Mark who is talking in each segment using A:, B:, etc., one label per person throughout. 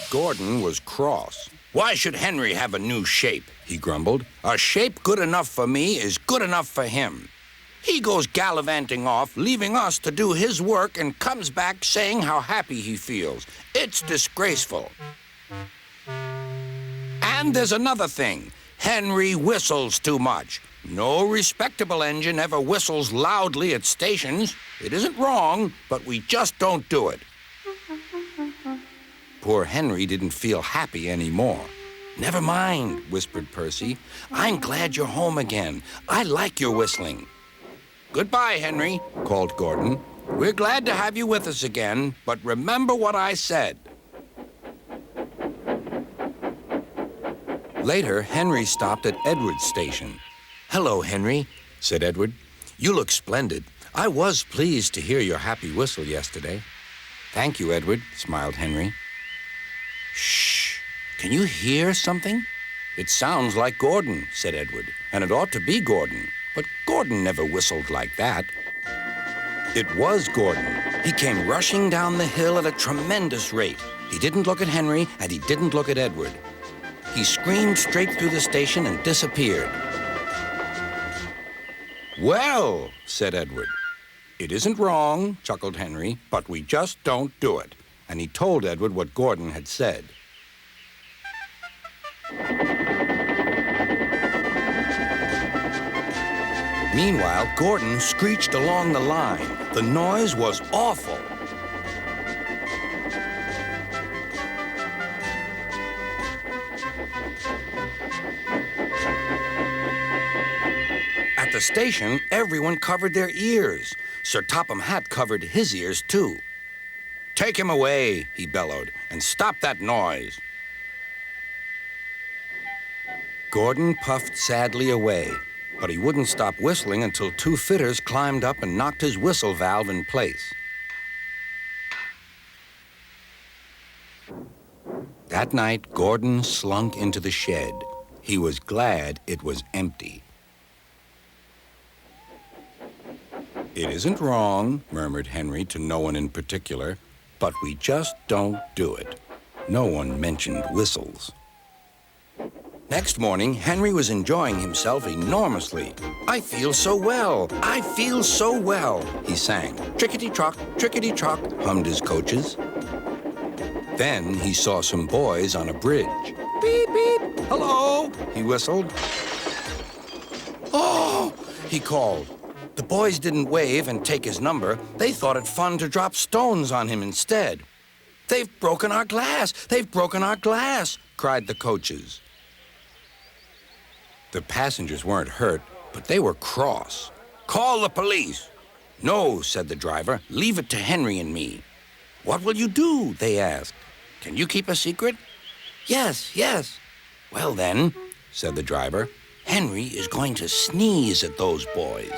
A: Gordon was cross. "Why should Henry have a new shape?" he grumbled. "A shape good enough for me is good enough for him. He goes gallivanting off, leaving us to do his work, and comes back saying how happy he feels. It's disgraceful. And there's another thing. Henry whistles too much. No respectable engine ever whistles loudly at stations. It isn't wrong, but we just don't do it." Poor Henry didn't feel happy anymore. "Never mind," whispered Percy. "I'm glad you're home again. I like your whistling." "Goodbye, Henry," called Gordon. "We're glad to have you with us again, but remember what I said." Later, Henry stopped at Edward's station. "Hello, Henry," said Edward. "You look splendid. I was pleased to hear your happy whistle yesterday." "Thank you, Edward," smiled Henry. "Shh! Can you hear something?" "It sounds like Gordon," said Edward, "and it ought to be Gordon. But Gordon never whistled like that." It was Gordon. He came rushing down the hill at a tremendous rate. He didn't look at Henry, and he didn't look at Edward. He screamed straight through the station and disappeared. "Well," said Edward. "It isn't wrong," chuckled Henry, "but we just don't do it." And he told Edward what Gordon had said. Meanwhile, Gordon screeched along the line. The noise was awful. At the station, everyone covered their ears. Sir Topham Hatt covered his ears, too. "Take him away," he bellowed, "and stop that noise." Gordon puffed sadly away, but he wouldn't stop whistling until two fitters climbed up and knocked his whistle valve in place. That night, Gordon slunk into the shed. He was glad it was empty. "It isn't wrong," murmured Henry to no one in particular, "but we just don't do it." No one mentioned whistles. Next morning, Henry was enjoying himself enormously. "I feel so well, I feel so well," he sang. "Trickety-trock, trickety-trock," hummed his coaches. Then he saw some boys on a bridge. "Beep, beep, hello," he whistled. "Oh," he called. The boys didn't wave and take his number. They thought it fun to drop stones on him instead. "They've broken our glass! They've broken our glass!" cried the coaches. The passengers weren't hurt, but they were cross. "Call the police." "No," said the driver. "Leave it to Henry and me." "What will you do?" they asked. "Can you keep a secret?" "Yes, yes." "Well then," said the driver, "Henry is going to sneeze at those boys."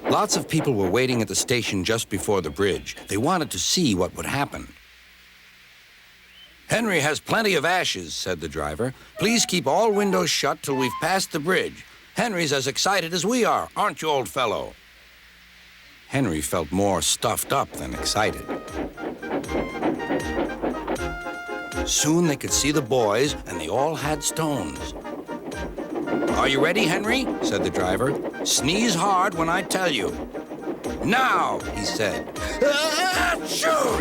A: Lots of people were waiting at the station just before the bridge. They wanted to see what would happen. "Henry has plenty of ashes," said the driver. "Please keep all windows shut till we've passed the bridge. Henry's as excited as we are, aren't you, old fellow?" Henry felt more stuffed up than excited. Soon they could see the boys, and they all had stones. "Are you ready, Henry?" said the driver. "Sneeze hard when I tell you." "Now," he said. Achoo!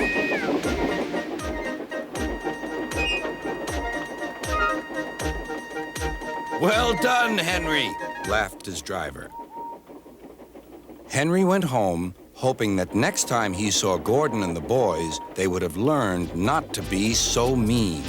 A: "Well done, Henry," laughed his driver. Henry went home, hoping that next time he saw Gordon and the boys, they would have learned not to be so mean.